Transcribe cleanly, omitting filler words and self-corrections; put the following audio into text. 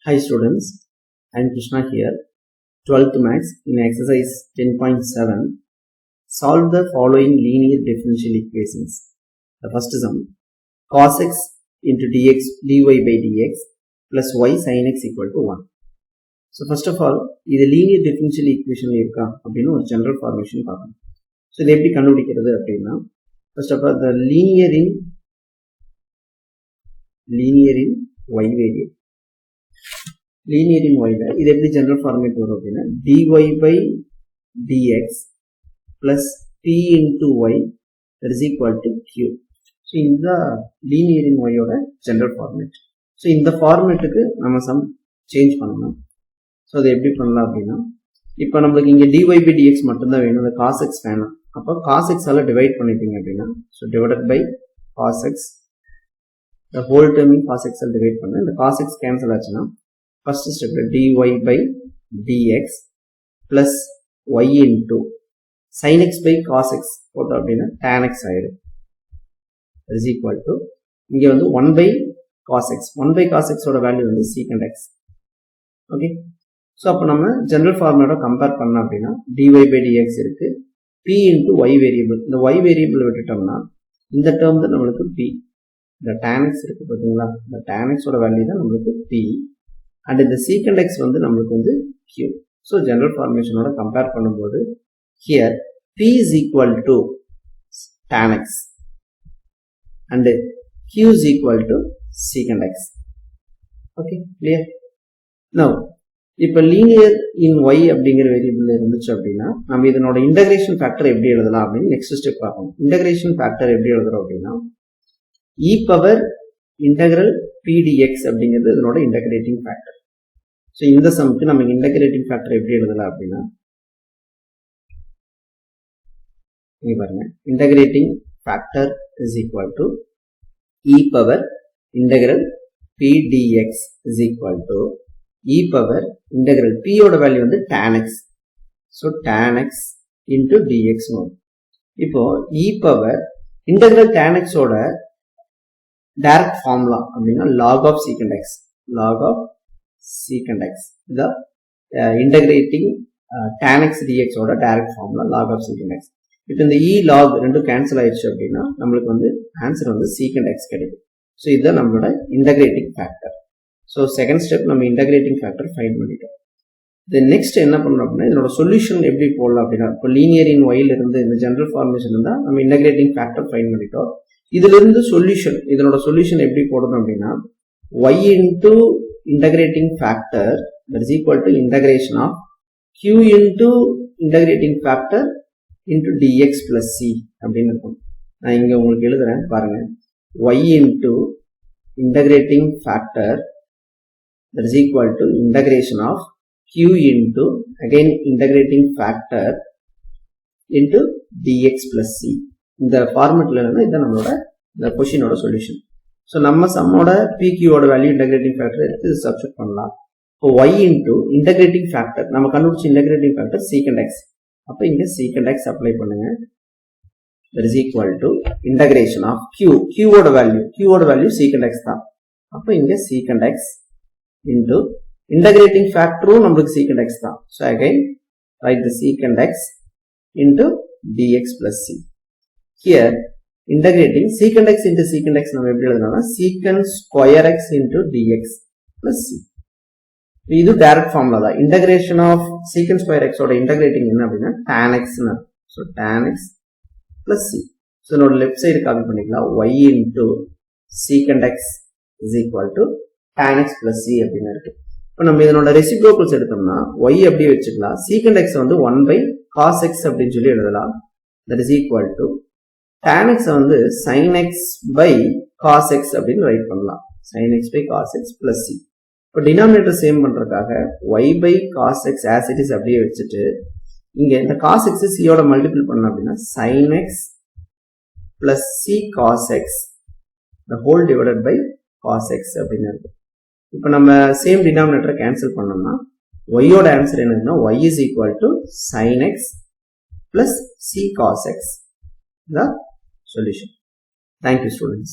Hi students, I am Krishna here. 12th Maths in exercise 10.7. Solve the following linear differential equations. The first sum, cos x into dx dy by dx plus y sin x equal to 1. So first of all, இது linear differential equation இருக்கா அப்படின்னு ஒரு general formation பார்க்கணும். So இதை எப்படி கண்டுபிடிக்கிறது அப்படின்னா, first of all the linear in y variable. Linear in y ல இது எப்படி general format வரும் அப்படின்னா dy by dx plus p into y that is equal to q. So இந்த linear in y ஓட general format. So இந்த formatக்கு நம்ம some change பண்ணணும். So அதை எப்படி பண்ணலாம் அப்படின்னா, இப்போ நம்மளுக்கு இங்க dy by dx மட்டும்தான் வேணும், அந்த cos x வேணும். அப்போ cos x ஆல divide பண்ணிட்டீங்க அப்படின்னா, so divided by cos x, the whole term in cos x ஆல divide பண்ண, இந்த cos x cancel ஆச்சுன்னா first step dy by dx plus y into sin x by cos x போட்டோம் அப்படின்னா tan x ஆயிடும். is equal to இங்க வந்து 1 by cos x, 1 by cos x ஓட வேல்யூ வந்து secant x. ஓகே, ஸோ அப்போ நம்ம ஜெனரல் ஃபார்முலாவோட கம்பேர் பண்ணோம் அப்படின்னா dy by dx இருக்கு, p into y வேரியபிள், இந்த y வேரியபிள் விட்டுட்டோம்னா இந்த டேர்ம் தான் நம்மளுக்கு p, இந்த tan x இருக்கு பார்த்தீங்களா, இந்த tan x ஓட வேல்யூ தான் நம்மளுக்கு p and இந்த secant x வந்து நம்மளுக்கு வந்து q. ஸோ ஜெனரல் ஃபார்மேஷனோட கம்பேர் பண்ணும்போது here p is equal to tan x and q is equal to secant x. Okay, clear? Now இப்போ linear in y அப்படிங்கிற வேரியபிள் இருந்துச்சு அப்படின்னா நம்ம இதனோட இன்டகிரேஷன் ஃபேக்டர் எப்படி எழுதலாம் அப்படின்னு நெக்ஸ்ட் ஸ்டெப் பார்க்கணும். இன்டகிரேஷன் ஃபேக்டர் எப்படி எழுதுறோம் அப்படின்னா e பவர் இன்டகிரல் pdx அப்படிங்கிறது இதனோட இன்டகிரேட்டிங் ஃபேக்டர். ஸோ இந்த சம்க்கு நம்ம இன்டகிரேட்டிங் ஃபேக்டர் எப்படி எழுதலாம் அப்படின்னா, இங்க பாருங்க, integrating factor is equal to e power integral pdx is equal to e power integral p ஓட வேல்யூ வந்து tan x, so tan x into dx. இப்போ e power integral tan x ஓட direct formula அப்படின்னா log of secant x, log of secant x, the integrating tan x dx ஓட direct formula log of secant x. இப்போ இந்த e log ரெண்டும் cancel ஆயிடுச்சு அப்படின்னா நம்மளுக்கு வந்து ஆன்சர் வந்து secant x கிடைக்கும். ஸோ இதுதான் நம்மளோட integrating factor. So second step நம்ம இன்டகிரேட்டிங் ஃபேக்டர் ஃபைண்ட் பண்ணிட்டோம். தென் நெக்ஸ்ட் என்ன பண்ணணும் அப்படின்னா இதனோட சொல்யூஷன் எப்படி போடலாம் அப்படின்னா, இப்போ லீனியர் இன் ஒயில் இருந்து இந்த ஜெனரல் ஃபார்மேஷன் இருந்தால் நம்ம இன்டகிரேட்டிங் ஃபேக்டர் ஃபைண்ட் பண்ணிட்டோம். இதுல இருந்து சொல்யூஷன், இதனோட சொல்யூஷன் எப்படி போடணும் அப்படின்னா y into integrating factor that is equal to integration of q into integrating factor into dx plus c அப்படின்னு இருக்கும். நான் இங்க உங்களுக்கு எழுதுறேன் பாருங்க, y into integrating factor that is equal to integration of q into again integrating factor into dx plus c. இந்த ஃபார்மெட்ல இருந்து இதான் நம்மளோட இந்த கொஸ்டினோட சொல்யூஷன். ஸோ நம்ம சம்மோட பிக்யூவோட வேல்யூ இன்டகிரேட்டிங் ஃபேக்டர் எடுத்து சப்ஸ்டிட் பண்ணலாம். இப்போ y இன்டூ இன்டகிரேட்டிங் ஃபேக்டர், நம்ம கண்டுபிடிச்ச இன்டகிரேட்டிங் ஃபேக்டர் secant x, அப்போ இங்க secant x அப்ளை பண்ணுங்க. that is equal to integration of q ஓட வேல்யூ secant x தான், அப்போ இங்க secant x இன்டூ இன்டகிரேட்டிங் ஃபேக்டரும் நம்மளுக்கு secant x தான். So again right the secant x into dx plus c. Here integrating secant x into secant x நம்ம எப்படி எழுதலாம்னா secant square x into dx plus c. இது direct formula தான். Integration of secant square x ஓட integrating என்ன அப்படின்னா tan x னு. So tan x plus c. So இதனோட லெஃப்ட் சைடு காப்பி பண்ணிக்கலாம், y into secant x is equal to tan x plus c அப்படின்னு இருக்கு. இப்போ நம்ம இதனோட ரெசிப்ரோக்கல்ஸ் எடுத்தோம்னா y அப்படியே வச்சுக்கலாம், secant x வந்து 1 by cos x அப்படின்னு சொல்லி எழுதலாம். that is equal to tan x வந்து sin x by cos x அப்படின்னு ரைட் பண்ணலாம், sin x by cos x plus c. இப்போ டினாமினேட்டர் சேம் பண்றதுக்காக y by cos x as it is அப்படியே வச்சுட்டு இங்க இந்த cos x c ஓட மல்டிபிள் பண்ணோம் அப்படின்னா sin x plus c cos x the whole divided by cos x அப்படின்னு இருக்கு. இப்போ நம்ம சேம் டினாமினேட்டரை கேன்சல் பண்ணோம்னா y ஓட ஆன்சர் என்னன்னா y is equal to sin x plus c cos x, the solution. Thank you students.